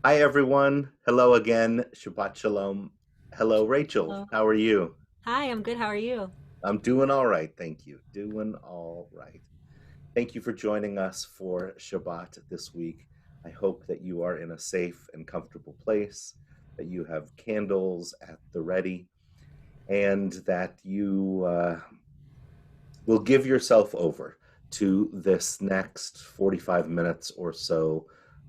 Hi, everyone. Hello again. Shabbat Shalom. Hello, Rachel. Hello. How are you? Hi, I'm good. How are you? I'm doing all right. Thank you. Doing all right. Thank you for joining us for Shabbat this week. I hope that you are in a safe and comfortable place, that you have candles at the ready, and that you will give yourself over to this next 45 minutes or so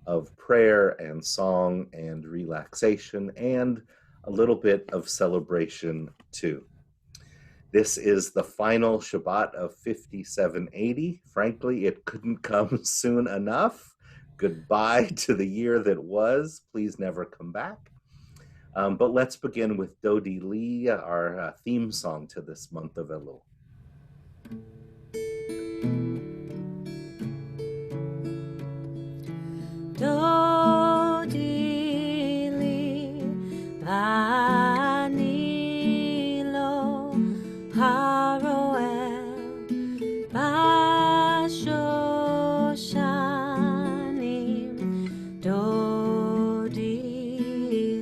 of prayer and song and relaxation and a little bit of celebration too. This is the final Shabbat of 5780. Frankly, it couldn't come soon enough. Goodbye to the year that was. Please never come back. But let's begin with Dodi Lee, our theme song to this month of Elul. Dodi li vani lo haroel bashoshanim. Dodi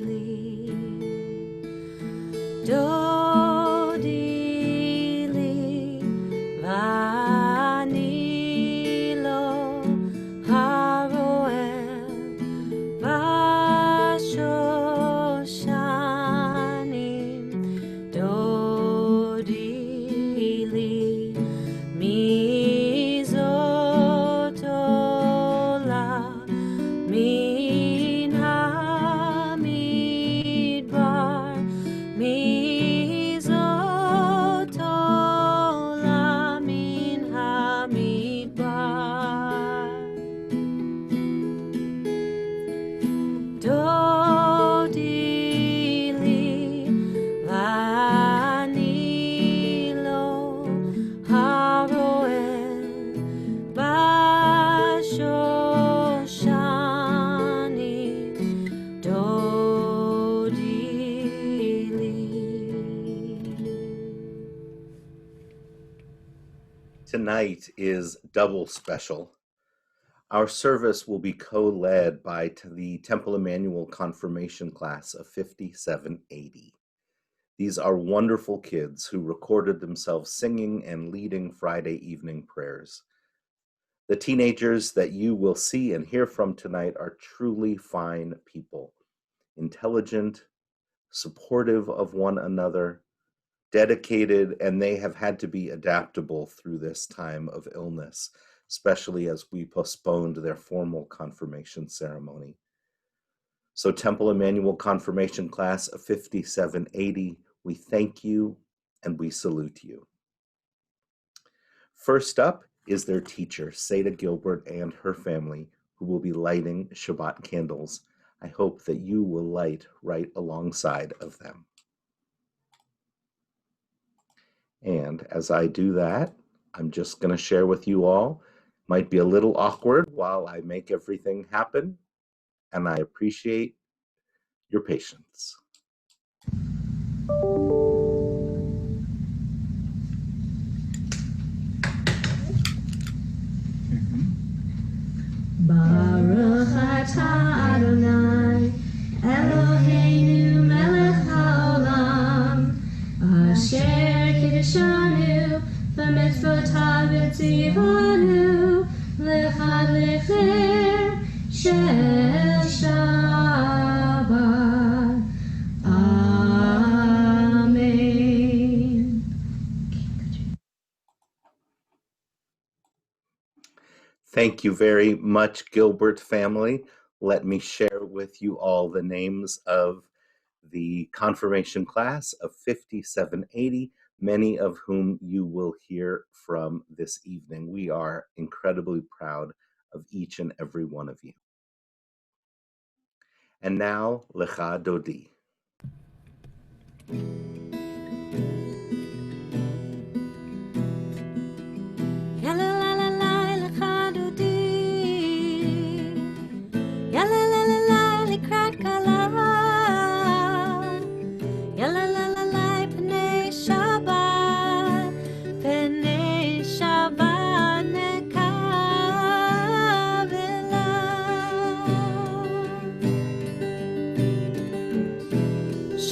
li, Dodi li vani lo haroel bashoshanim. Dodi li mizotola min hamidbar mizotola min hamidbar. Dodi li vani lo haroel bashoshanim. Dodi li. Tonight is double special. Our service will be co-led by the Temple Emanuel confirmation class of 5780. These are wonderful kids who recorded themselves singing and leading Friday evening prayers. The teenagers that you will see and hear from tonight are truly fine people, intelligent, supportive of one another, dedicated, and they have had to be adaptable through this time of illness, especially as we postponed their formal confirmation ceremony. So Temple Emanuel confirmation class of 5780, we thank you and we salute you. First up is their teacher, Seda Gilbert, and her family, who will be lighting Shabbat candles. I hope that you will light right alongside of them. And as I do that, I'm just going to share with you all. Might be a little awkward while I make everything happen, and I appreciate your patience. Baruch atah Adonai Eloheinu melech haolam asher kiddushanu b'mitzvotav v'tzivanu l'chad l'cher shel Shabbat. Amen. Thank you very much, Gilbert family. Let me share with you all the names of the confirmation class of 5780, many of whom you will hear from this evening. We are incredibly proud of each and every one of you. And now, Lecha Dodi.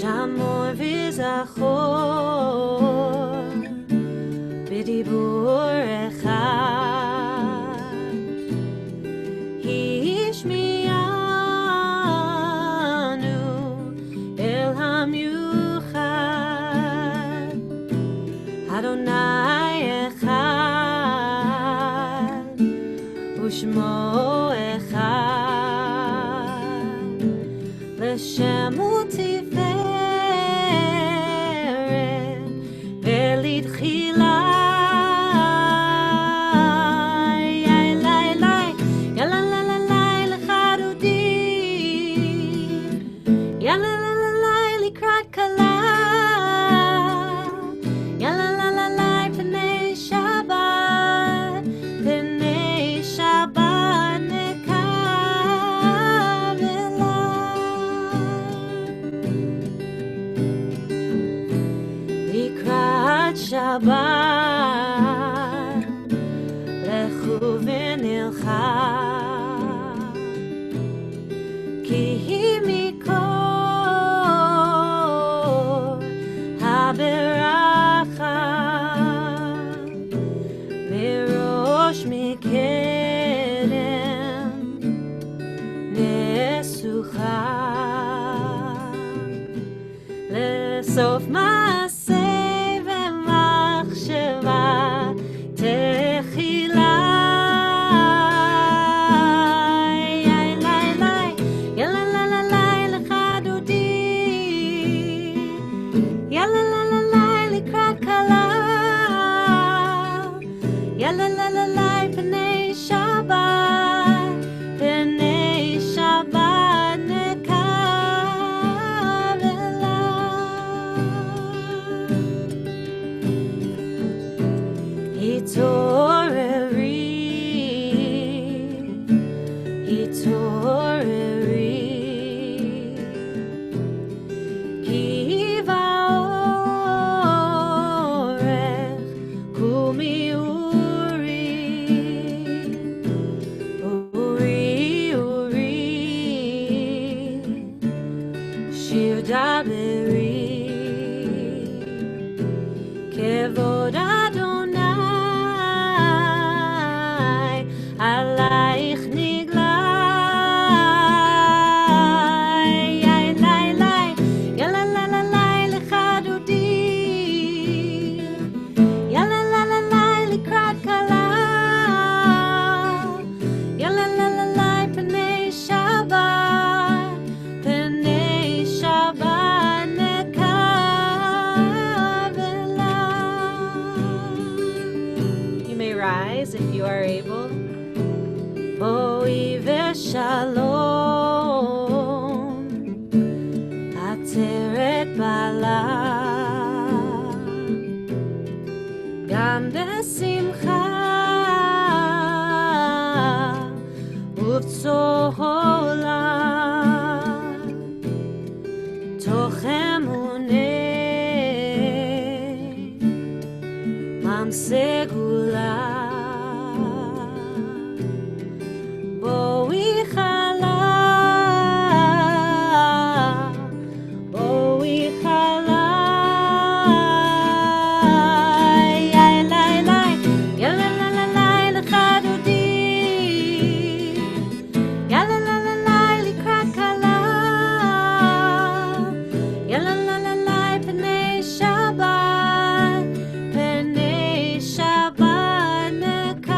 שמור וזכור בדיבור אחד השמיענו אל המיוחד אדוני אחד ושמו אחד לשם ותפארת ולתחילה לקראת כלה יללללי פני שבת נקב אליי לקראת שבת לכו ונלכה כי היא מקור הברכה מראש מקדם נסוכה לסוף מעשה ומחשבה תחילה לקראת כלה יללללי פני שבת נקב אליי התעוררי כי באורך קומי אורי שיר דברי כבוד אדוני עלייך נגלה יללללי לך דודי יללללי לקראת כלה יללללי פני שבת נקב אליי. You may rise if you are able. בואי ושלום עצרת בעלה גם בשמחה ובצהלה תוך אמונה עם סגולה בואי חלה יללללי לך דודי יללללי לקראת כלה יללללי פני שבת נקב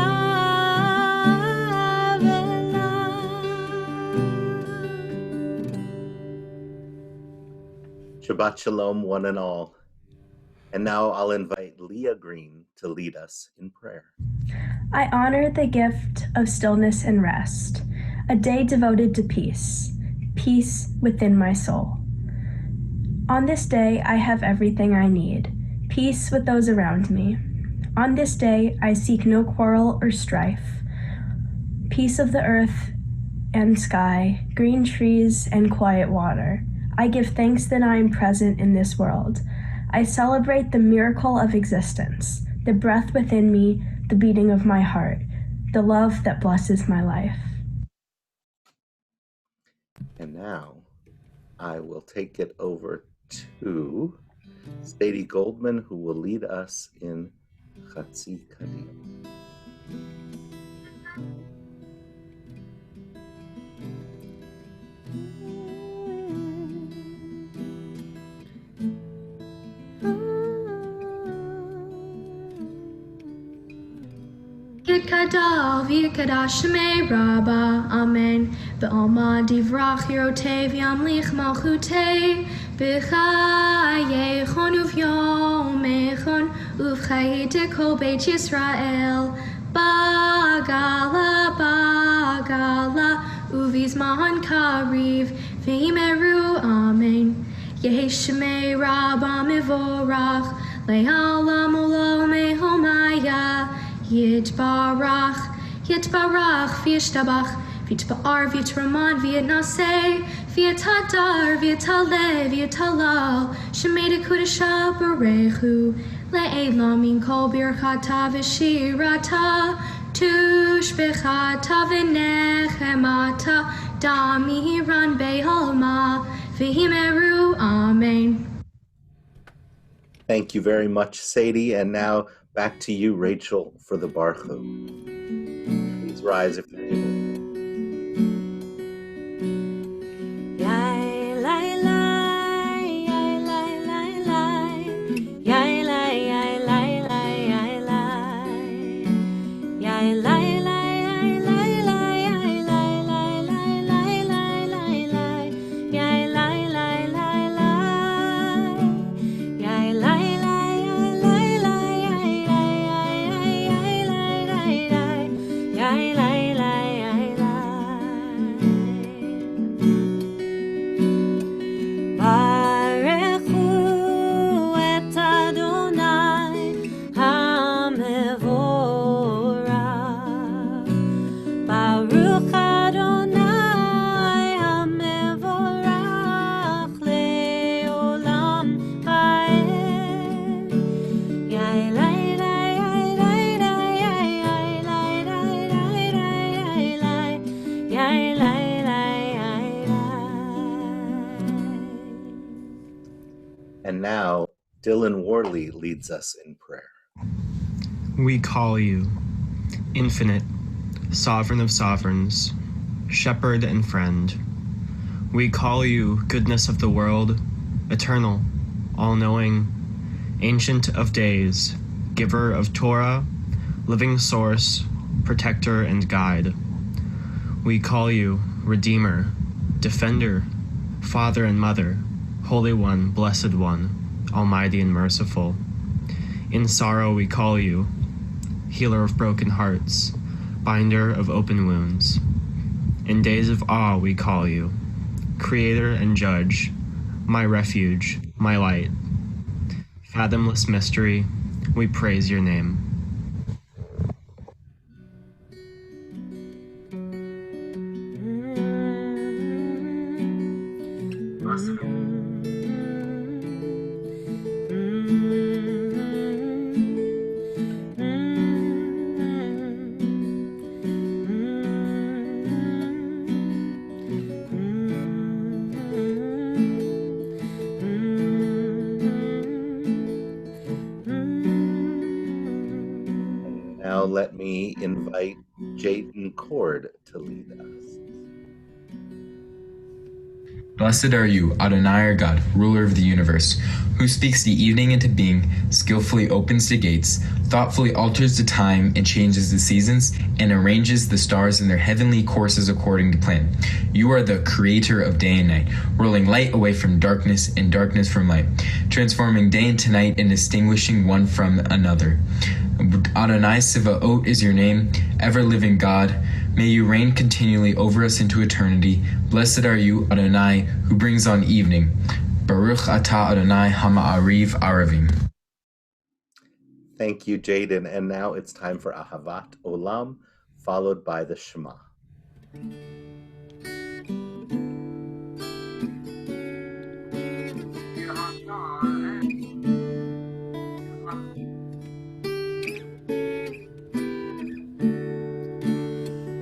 Shabbat Shalom, one and all. And now I'll invite Leah Green to lead us in prayer. I honor the gift of stillness and rest, a day devoted to peace, peace within my soul. On this day, I have everything I need, peace with those around me. On this day, I seek no quarrel or strife, peace of the earth and sky, green trees and quiet water. I give thanks that I am present in this world. I celebrate the miracle of existence, the breath within me, the beating of my heart, the love that blesses my life. And now I will take it over to Sadie Goldman, who will lead us in Chatzi Kadim. Yikadal v'yikadash shemei Rabba, Amen. Be'alma divrach yerotev yamlich malchutei, b'chayechon uv'yomechon, uv'chayite kol beit Yisrael, bagala, bagala, uv'izman kariv, v'imeru, Amen. Yehi shemei Rabba mivorach, le'alam ulo mehomaya, Yitbarach, Yitbarach, V'yishtabach, V'yitbar, V'yitraman, V'yitnaseh, V'yitadar, V'yitaleh, V'yitalal, Shemei Dekudesha Barechu, Le'elam min kol birchata v'shirata, Tushbechata v'nechemata, Damiran be'alma, V'himeru, Amen. Thank you very much, Sadie. And now back to you, Rachel, for the Barchu. Please rise if you're able. And now, Dylan Worley leads us in prayer. We call you, infinite, sovereign of sovereigns, shepherd and friend. We call you, goodness of the world, eternal, all-knowing, ancient of days, giver of Torah, living source, protector and guide. We call you, redeemer, defender, father and mother, Holy One, Blessed One, Almighty and Merciful. In sorrow we call you, healer of broken hearts, binder of open wounds. In days of awe we call you, creator and judge, my refuge, my light. Fathomless mystery, we praise your name. Now let me invite Jayden Cord to lead us. Blessed are you, Adonai our God, ruler of the universe, who speaks the evening into being, skillfully opens the gates, thoughtfully alters the time and changes the seasons, and arranges the stars in their heavenly courses according to plan. You are the creator of day and night, rolling light away from darkness and darkness from light, transforming day into night and distinguishing one from another. Adonai Sivaot is your name, ever-living God. May you reign continually over us into eternity. Blessed are you, Adonai, who brings on evening. Baruch atah Adonai hama'ariv aravim. Thank you, Jayden. And now it's time for Ahavat Olam, followed by the Shema.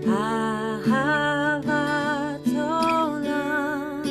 Ahavat olam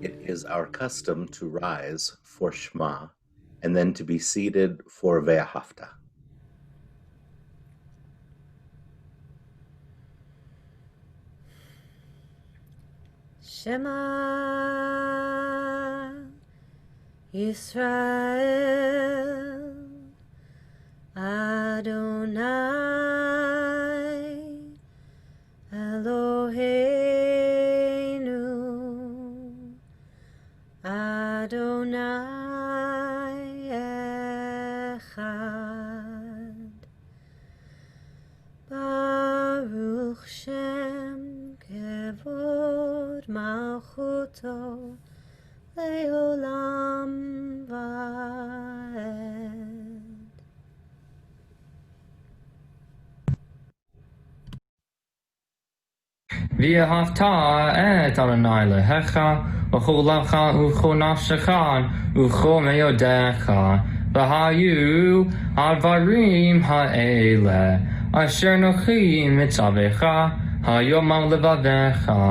It is our custom to rise for Shema and then to be seated for Ve'ahavta. Shema Yisrael Adonai Eloheinu Adonai Echad Baruch Shem Kevod Malchuto Leolam Vaed. V'ahavta et Adonai lehecha, v'chol lecha u'chol nafshecha, u'chol meyodecha, v'hayu advarim ha'ele, asher nochi mitzavecha, hayomam levavecha,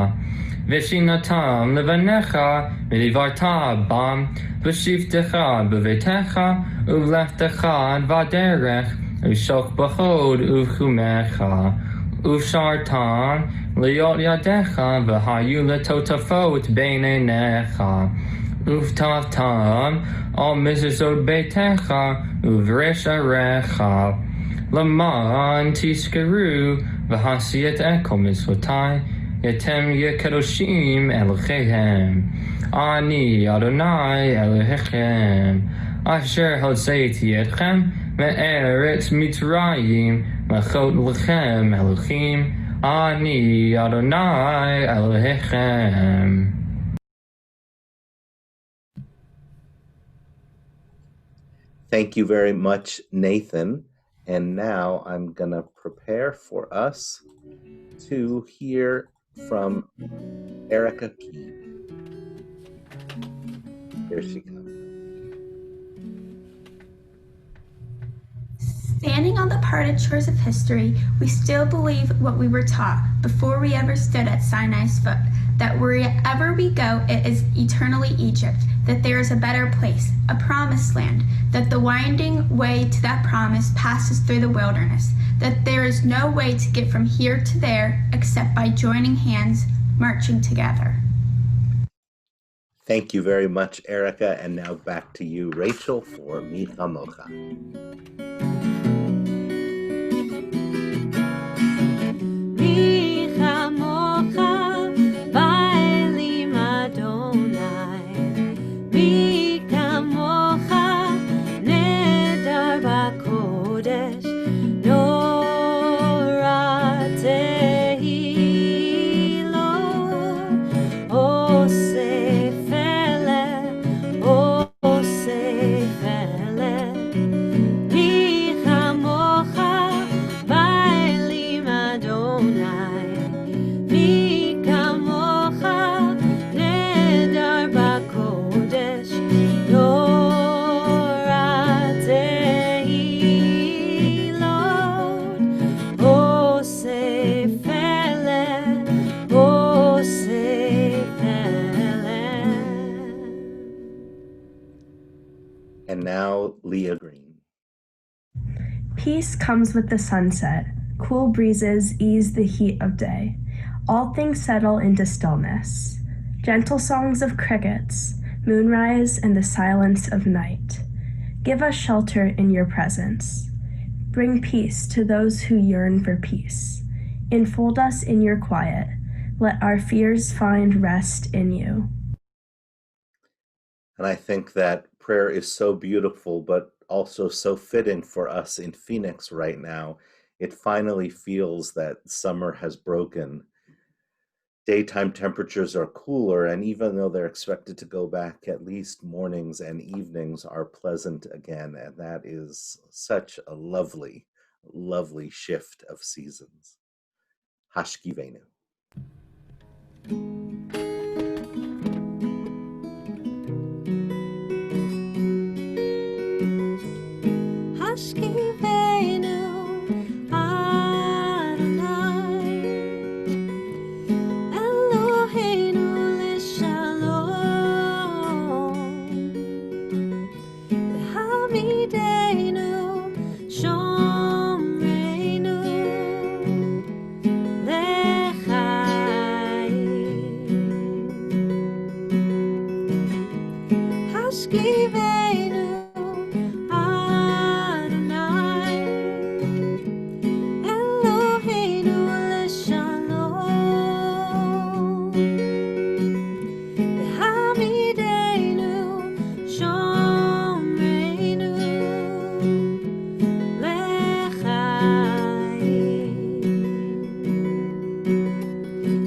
v'shinatam levanecha, v'livarta bam, v'shivtecha b'vetecha, u'leftecha v'aderech, u'shok b'chod u'chumecha, Ushartan liot yadecha v'hayu letotafot beinenecha Uftavtam al mizuzot beitecha uvresh arecha Laman tiskeru v'hasiyet ekel mitzvotai Yetem yekedoshim Eloheichem Ani Adonai Elohechem Asher hotzeiti etchem me'eretz Mitzrayim Machot lechem Elohim Ani Adonai Elohechem. Thank you very much, Nathan. And now I'm going to prepare for us to hear from Erica Key. Here she comes. Standing on the parted shores of history, we still believe what we were taught before we ever stood at Sinai's foot, that wherever we go, it is eternally Egypt, that there is a better place, a promised land, that the winding way to that promise passes through the wilderness, that there is no way to get from here to there except by joining hands, marching together. Thank you very much, Erica. And now back to you, Rachel, for Mi Chamocha. Leah Green. Peace comes with the sunset. Cool breezes ease the heat of day. All things settle into stillness. Gentle songs of crickets, moonrise, and the silence of night. Give us shelter in your presence. Bring peace to those who yearn for peace. Enfold us in your quiet. Let our fears find rest in you. And I think that prayer is so beautiful, but also so fitting for us in Phoenix right now. It finally feels that summer has broken. Daytime temperatures are cooler, and even though they're expected to go back, at least mornings and evenings are pleasant again. And that is such a lovely, lovely shift of seasons. Hashkivenu. Hashkivenu Adonai Eloheinu l'shalom V'hamidenu shomreinu l'chaim Hashkivenu Adonai Eloheinu l'shalom V'hamidenu shomreinu l'chaim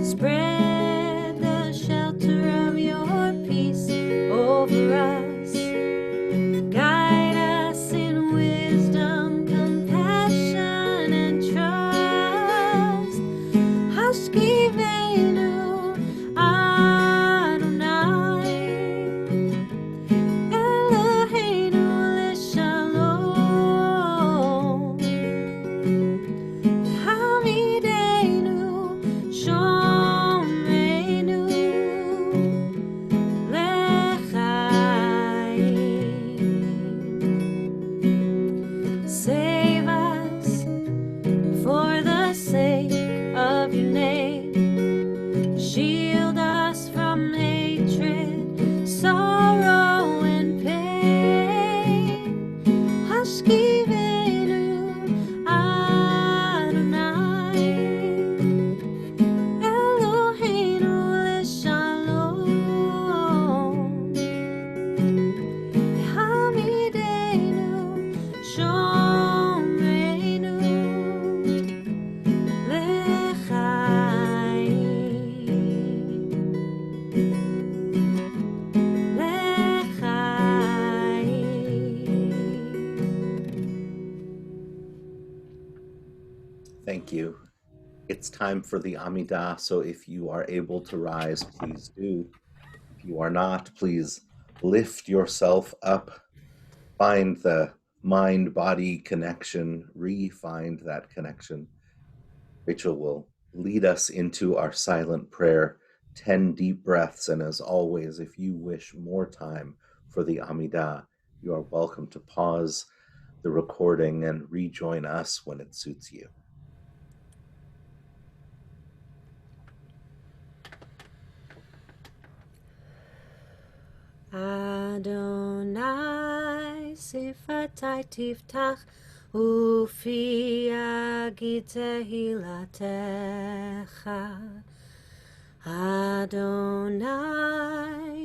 Spread the shelter of your peace over us. Guide us in wisdom, compassion, and trust. Hashkivenu Adonai Eloheinu l'shalom Hamidenu shomreinu l'chaim Save us for the sake of your name. Shield us from hatred, sorrow, and pain. Hashkivenu Adonai Eloheinu l'shalom Hamidenu shomreinu Thank you. It's time for the Amidah, so if you are able to rise, please do. If you are not, please lift yourself up. Find the mind-body connection, re-find that connection. Rachel will lead us into our silent prayer, 10 deep breaths, and as always, if you wish more time for the Amidah, you are welcome to pause the recording and rejoin us when it suits you. Adonai sifatai tiftach ufi yagid tehilatecha. Adonai,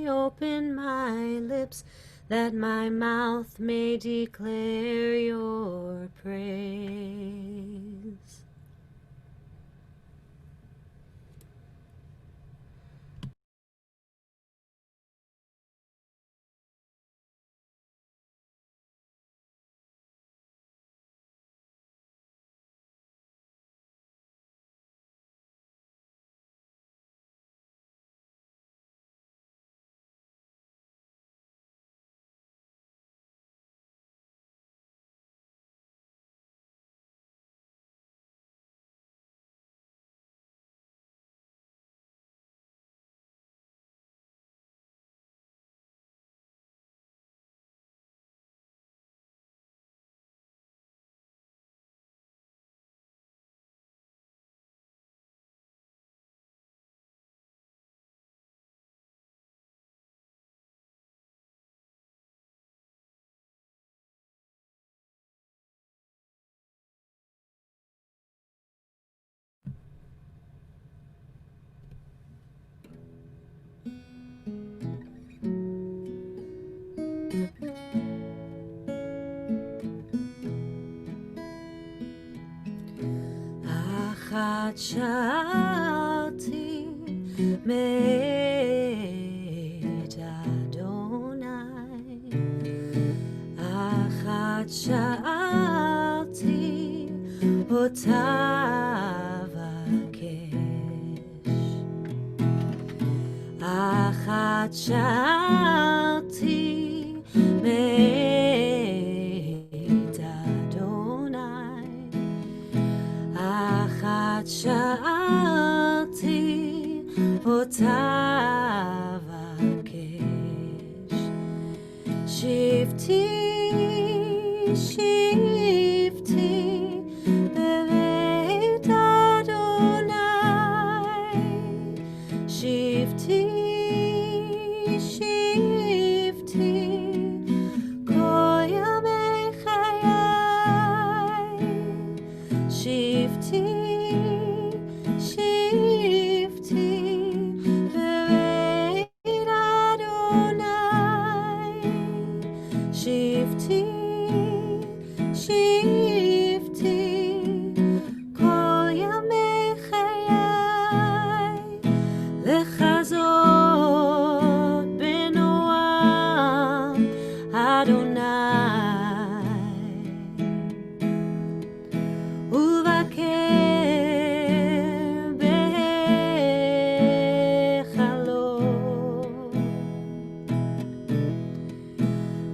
open my lips that my mouth may declare your praise. Achat shalti meit Adonai. Achat shalti otavakesh. Achat shalti meit Adonai. Achat shalti otavakesh. Shivti, shivti, beveit Adonai. Shivti, shivti, kol yamei chayai. Shivti, shivti, beveit Adonai. Shivti, shivti, kol yamei chayai. Lechazot benoam Adonai. Uvaker behechalot.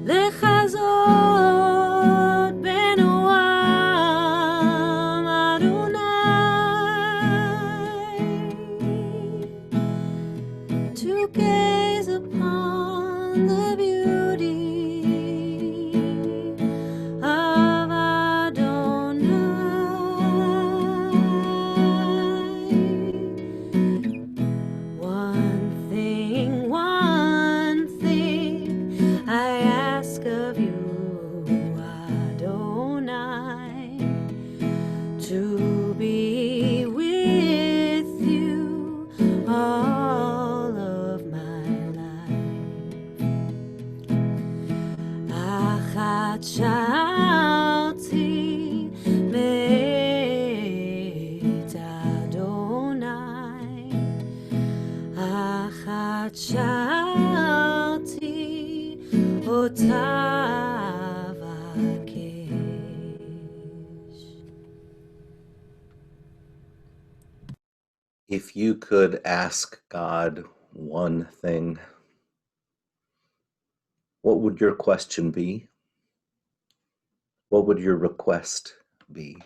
Lechazot benoam Adonai. To gaze upon the beauty of Adonai. One thing I ask of you, Adonai, to be with you all of my life. Achat shalti meit Adonai. Achat shalti otavakesh. If you could ask God one thing, what would your question be? What would your request be?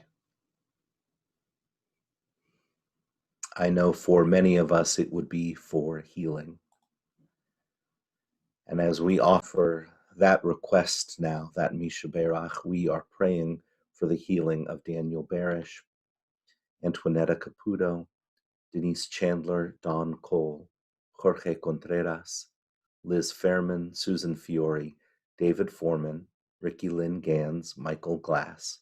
I know for many of us it would be for healing. And as we offer that request now, that Mishaberach, we are praying for the healing of Daniel Barish, Antoinetta Caputo, Denise Chandler, Don Cole, Jorge Contreras, Liz Fairman, Susan Fiore, David Foreman, Ricky Lynn Gans, Michael Glass,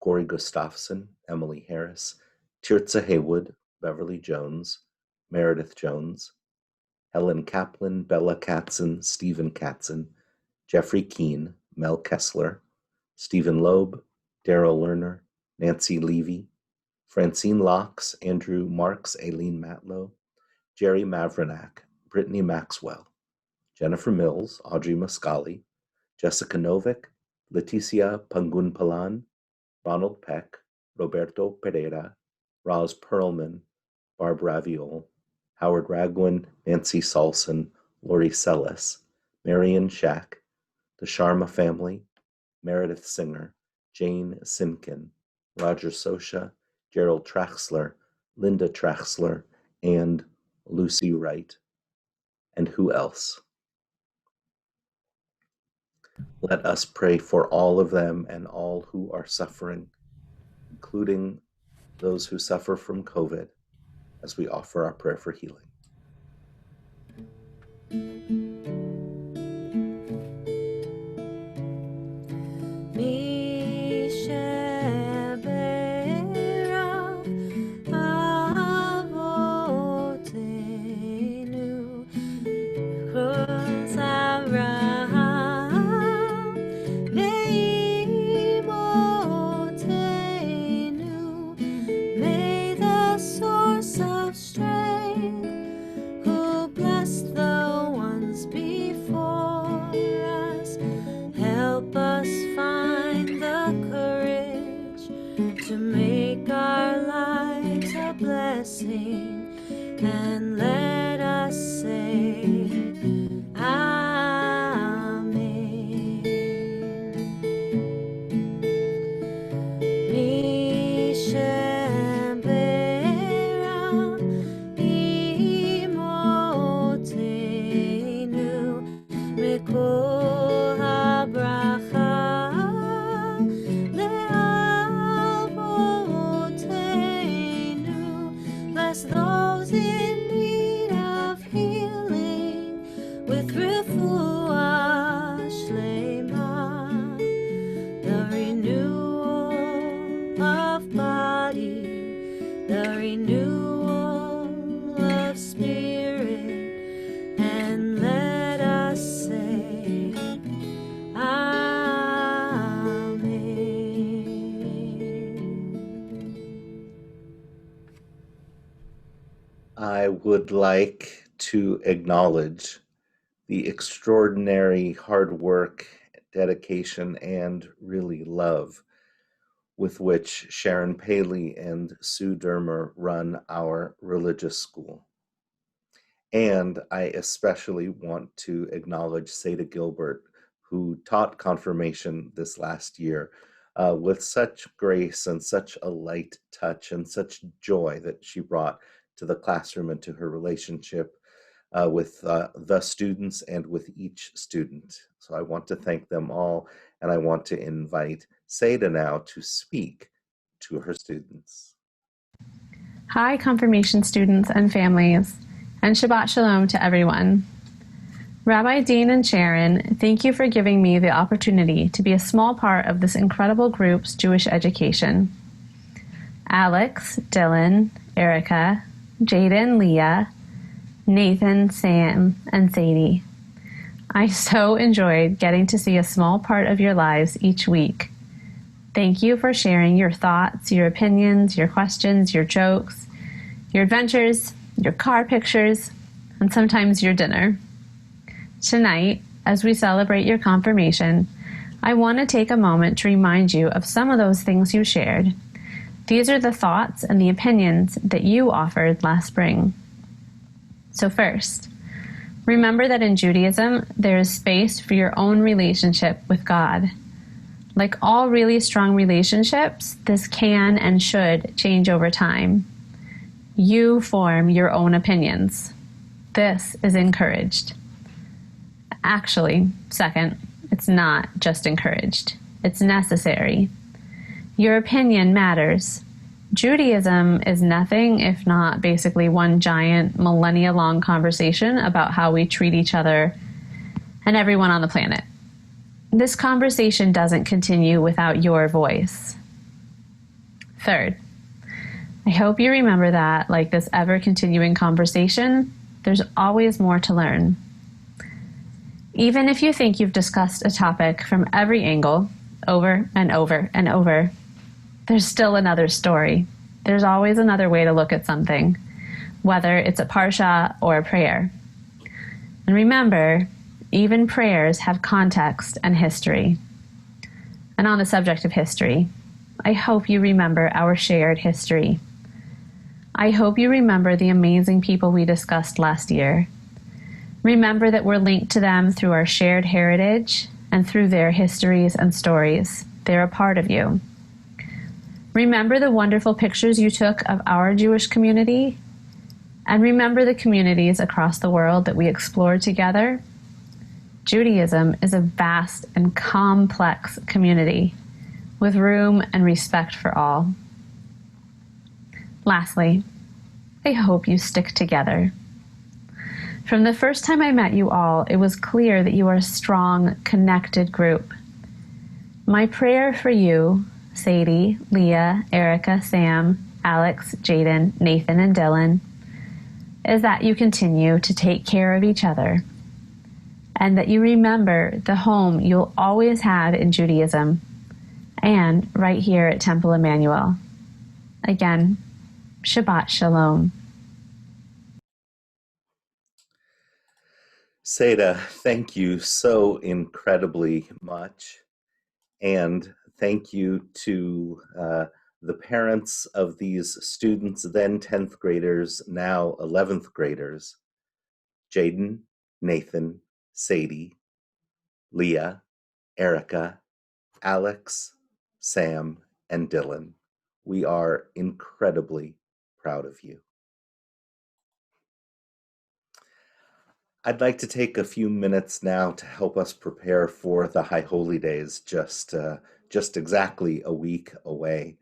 Corey Gustafson, Emily Harris, Tirza Haywood, Beverly Jones, Meredith Jones, Helen Kaplan, Bella Katzen, Stephen Katzen, Jeffrey Keene, Mel Kessler, Stephen Loeb, Daryl Lerner, Nancy Levy, Francine Locks, Andrew Marks, Aileen Matlow, Jerry Mavrenak, Brittany Maxwell, Jennifer Mills, Audrey Muscali, Jessica Novick, Leticia Pangunpalan, Ronald Peck, Roberto Pereira, Roz Perlman, Barb Raviol, Howard Ragwin, Nancy Salson, Lori Sellis, Marion Shack, the Sharma family, Meredith Singer, Jane Simkin, Roger Sosha, Gerald Traxler, Linda Traxler, and Lucy Wright. And who else? Let us pray for all of them and all who are suffering, including those who suffer from COVID, as we offer our prayer for healing. May renewal of spirit, and let us say, Amen. I would like to acknowledge the extraordinary hard work, dedication, and really love with which Sharon Paley and Sue Dermer run our religious school. And I especially want to acknowledge Seda Gilbert, who taught confirmation this last year with such grace and such a light touch and such joy that she brought to the classroom and to her relationship with the students and with each student. So I want to thank them all, and I want to invite Seda now to speak to her students. Hi, confirmation students and families, and Shabbat Shalom to everyone. Rabbi Dean and Sharon, thank you for giving me the opportunity to be a small part of this incredible group's Jewish education. Alex, Dylan, Erica, Jaden, Leah, Nathan, Sam, and Sadie. I so enjoyed getting to see a small part of your lives each week. Thank you for sharing your thoughts, your opinions, your questions, your jokes, your adventures, your car pictures, and sometimes your dinner. Tonight, as we celebrate your confirmation, I want to take a moment to remind you of some of those things you shared. These are the thoughts and the opinions that you offered last spring. So first, remember that in Judaism, there is space for your own relationship with God. Like all really strong relationships, this can and should change over time. You form your own opinions. This is encouraged. Actually, second, it's not just encouraged. It's necessary. Your opinion matters. Judaism is nothing if not basically one giant millennia-long conversation about how we treat each other and everyone on the planet. This conversation doesn't continue without your voice. Third, I hope you remember that, like this ever-continuing conversation, there's always more to learn. Even if you think you've discussed a topic from every angle, over and over and over, there's still another story. There's always another way to look at something, whether it's a parsha or a prayer. And remember, even prayers have context and history. And on the subject of history, I hope you remember our shared history. I hope you remember the amazing people we discussed last year. Remember that we're linked to them through our shared heritage and through their histories and stories. They're a part of you. Remember the wonderful pictures you took of our Jewish community, and remember the communities across the world that we explored together. Judaism is a vast and complex community with room and respect for all. Lastly, I hope you stick together. From the first time I met you all, it was clear that you are a strong, connected group. My prayer for you, Sadie, Leah, Erica, Sam, Alex, Jaden, Nathan, and Dylan, is that you continue to take care of each other, and that you remember the home you'll always have in Judaism, and right here at Temple Emanuel. Again, Shabbat Shalom. Seda, thank you so incredibly much. And thank you to the parents of these students, then 10th graders, now 11th graders, Jaden, Nathan, Sadie, Leah, Erica, Alex, Sam, and Dylan. We are incredibly proud of you. I'd like to take a few minutes now to help us prepare for the High Holy Days, just exactly a week away.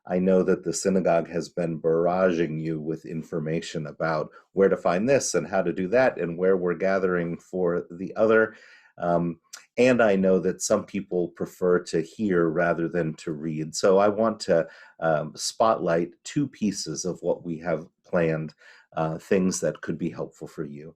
I know that the synagogue has been barraging you with information about where to find this and how to do that and where we're gathering for the other. And I know that some people prefer to hear rather than to read. So I want to spotlight two pieces of what we have planned, things that could be helpful for you.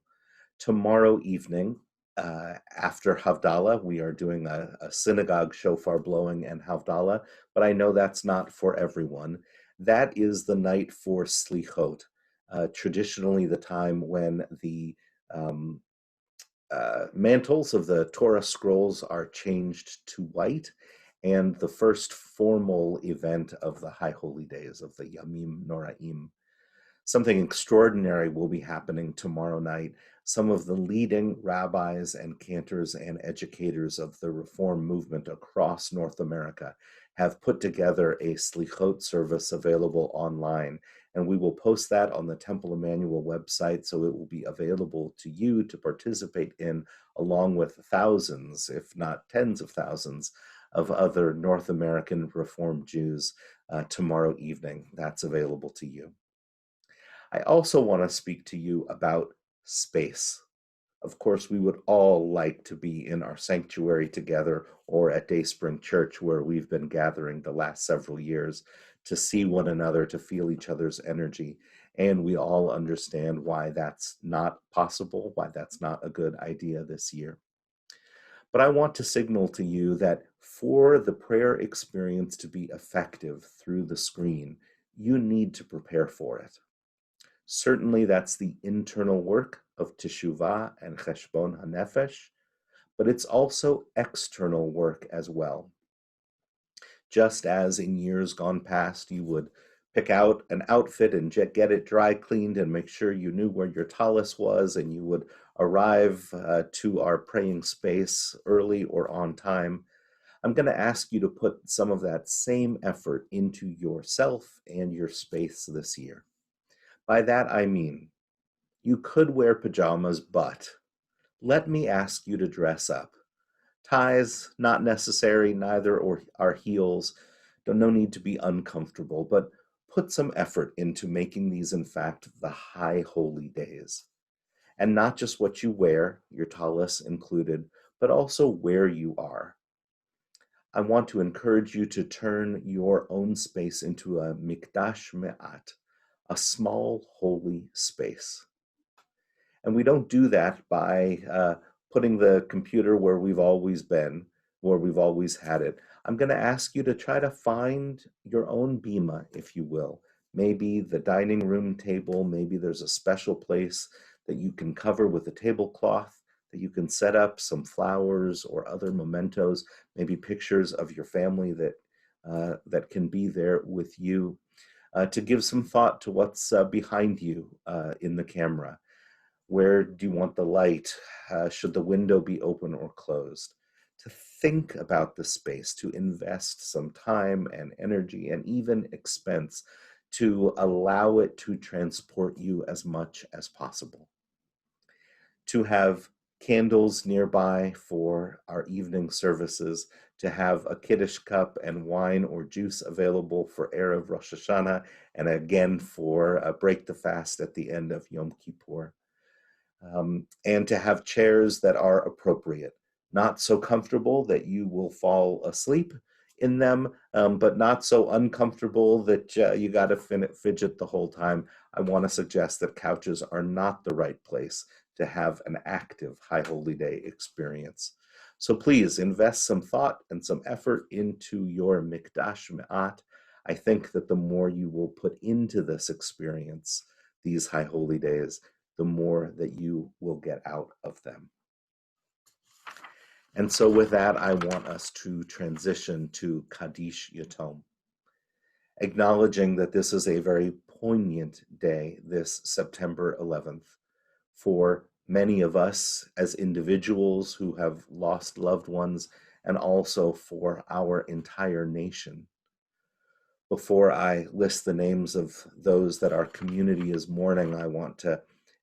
Tomorrow evening, after Havdalah, we are doing a synagogue shofar blowing and Havdalah, but I know that's not for everyone. That is the night for Slichot, traditionally the time when the mantles of the Torah scrolls are changed to white, and the first formal event of the High Holy Days, of the Yamim Noraim. Something extraordinary will be happening tomorrow night. Some of the leading rabbis and cantors and educators of the Reform movement across North America have put together a Slichot service available online, and we will post that on the Temple Emanuel website, so it will be available to you to participate in, along with thousands, if not tens of thousands, of other North American Reform Jews tomorrow evening. That's available to you. I also want to speak to you about space. Of course, we would all like to be in our sanctuary together or at Dayspring Church, where we've been gathering the last several years to see one another, to feel each other's energy. And we all understand why that's not possible, why that's not a good idea this year. But I want to signal to you that for the prayer experience to be effective through the screen, you need to prepare for it. Certainly, that's the internal work of Teshuvah and Cheshbon HaNefesh, but it's also external work as well. Just as in years gone past, you would pick out an outfit and get it dry cleaned and make sure you knew where your tallis was, and you would arrive to our praying space early or on time, I'm going to ask you to put some of that same effort into yourself and your space this year. By that I mean, you could wear pajamas, but let me ask you to dress up. Ties, not necessary, neither are heels. No need to be uncomfortable, but put some effort into making these, in fact, the high holy days. And not just what you wear, your tallis included, but also where you are. I want to encourage you to turn your own space into a mikdash me'at, a small holy space. And we don't do that by putting the computer where we've always been, where we've always had it. I'm going to ask you to try to find your own bima, if you will. Maybe the dining room table, maybe there's a special place that you can cover with a tablecloth, that you can set up some flowers or other mementos, maybe pictures of your family that can be there with you, to give some thought to what's behind you in the camera. Where do you want the light? Should the window be open or closed? To think about the space, to invest some time and energy and even expense to allow it to transport you as much as possible. To have candles nearby for our evening services, to have a Kiddush cup and wine or juice available for Erev Rosh Hashanah, and again for a break the fast at the end of Yom Kippur. And to have chairs that are appropriate, not so comfortable that you will fall asleep in them, but not so uncomfortable that you got to fidget the whole time. I want to suggest that couches are not the right place to have an active High Holy Day experience. So please invest some thought and some effort into your Mikdash Me'at. I think that the more you will put into this experience, these High Holy Days, the more that you will get out of them. And so with that, I want us to transition to Kaddish Yatom, acknowledging that this is a very poignant day, this September 11th, for many of us as individuals who have lost loved ones, and also for our entire nation. Before I list the names of those that our community is mourning, I want to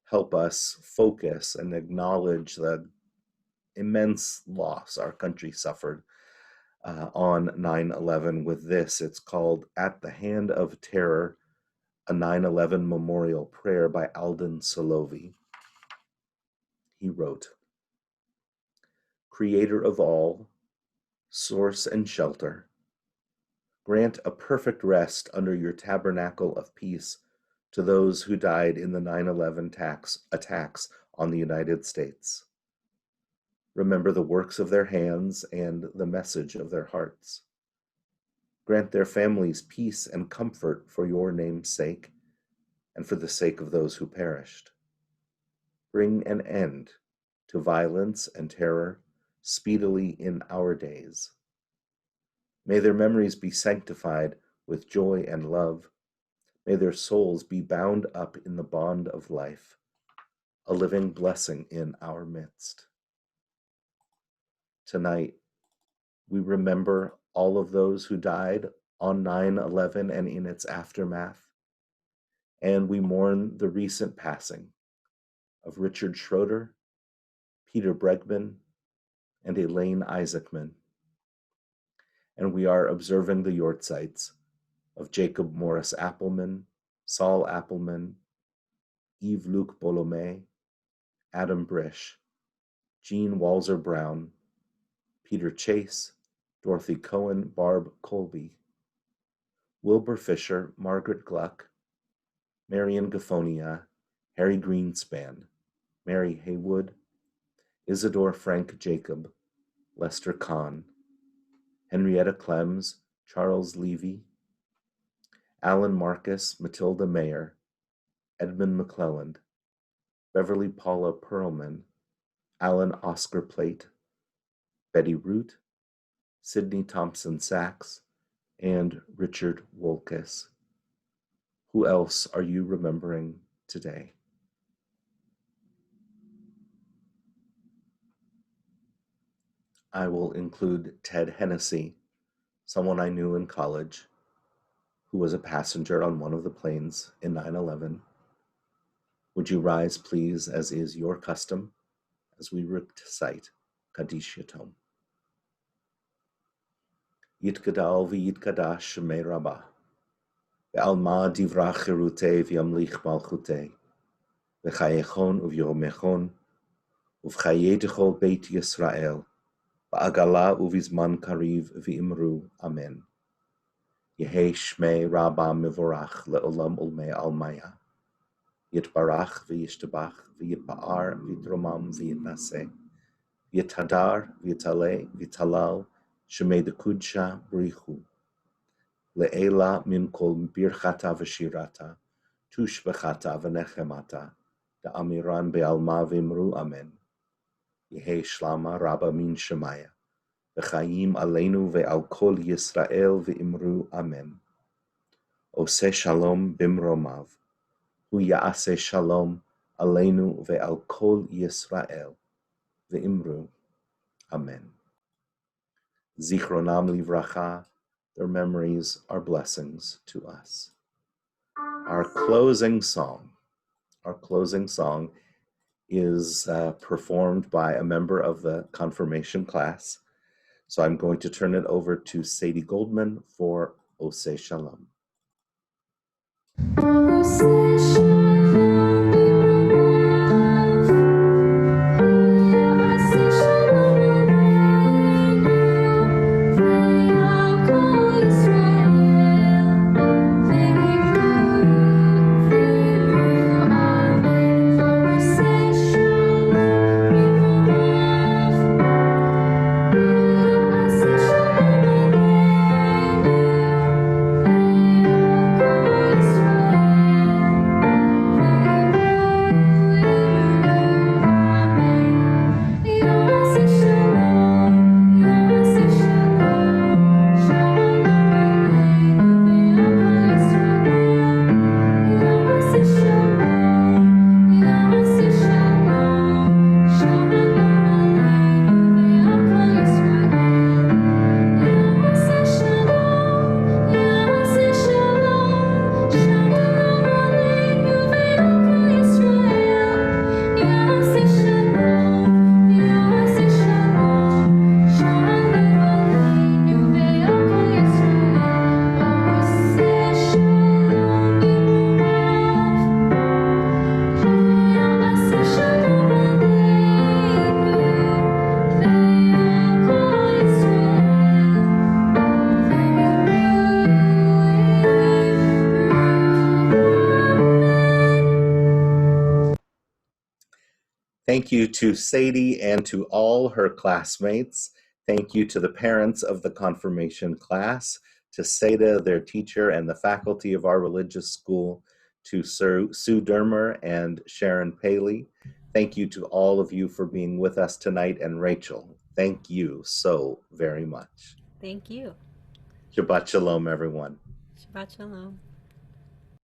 help us focus and acknowledge the immense loss our country suffered on 9/11 with this. It's called At the Hand of Terror, a 9/11 memorial prayer by Alden Solovi. He wrote, Creator of all, source and shelter, grant a perfect rest under your tabernacle of peace to those who died in the 9/11 attacks on the United States. Remember the works of their hands and the message of their hearts. Grant their families peace and comfort for your name's sake and for the sake of those who perished. Bring an end to violence and terror speedily in our days. May their memories be sanctified with joy and love. May their souls be bound up in the bond of life, a living blessing in our midst. Tonight, we remember all of those who died on 9/11 and in its aftermath, and we mourn the recent passing of Richard Schroeder, Peter Bregman, and Elaine Isaacman. And we are observing the Yortzites of Jacob Morris Appleman, Saul Appleman, Yves Luc Bolomé, Adam Brish, Jean Walzer Brown, Peter Chase, Dorothy Cohen, Barb Colby, Wilbur Fisher, Margaret Gluck, Marion Gaffonia, Harry Greenspan, Mary Haywood, Isidore Frank Jacob, Lester Kahn, Henrietta Clems, Charles Levy, Alan Marcus, Matilda Mayer, Edmund McClelland, Beverly Paula Perlman, Alan Oscar Plate, Betty Root, Sidney Thompson Sachs, and Richard Wolkes. Who else are you remembering today? I will include Ted Hennessy, someone I knew in college, who was a passenger on one of the planes in 9/11. Would you rise, please, as is your custom, as we recite Kaddish Yatom. Yitgadal v'yitkadash shemei Rabbah, ve'alma divrach cherutei v'yamlich malchutei, v'chayechon uvyomechon, uv'chayei dechol beit Yisrael, v'agala uvizman kariv v'imru, Amen. Yehei shmei Rabbah mivorach le'olam ulmei almaya, yitbarach v'yishtabach v'yitba'ar v'yitromam v'yitnaseh, v'yitadar v'yitaleh v'yitalal, Shemei de Kudsha Brichu, Le'ela min kol birchata v'shirata, tushbechata v'nechemata, da amiran be'alma v'imru amen. Yehei shlama rabba min shemaya, v'chayim aleinu ve'al kol Yisrael v'imru amen. Ose shalom bimromav, hu ya'ase shalom aleinu ve'al kol Yisrael v'imru amen. Zichronam livracha, their memories are blessings to us. Our closing song is performed by a member of the confirmation class. So I'm going to turn it over to Sadie Goldman for Ose Shalom. Thank you to Sadie and to all her classmates. Thank you to the parents of the confirmation class, to Seda, their teacher, and the faculty of our religious school, to Sue Dermer and Sharon Paley. Thank you to all of you for being with us tonight, and Rachel, thank you so very much. Thank you. Shabbat Shalom, everyone. Shabbat Shalom.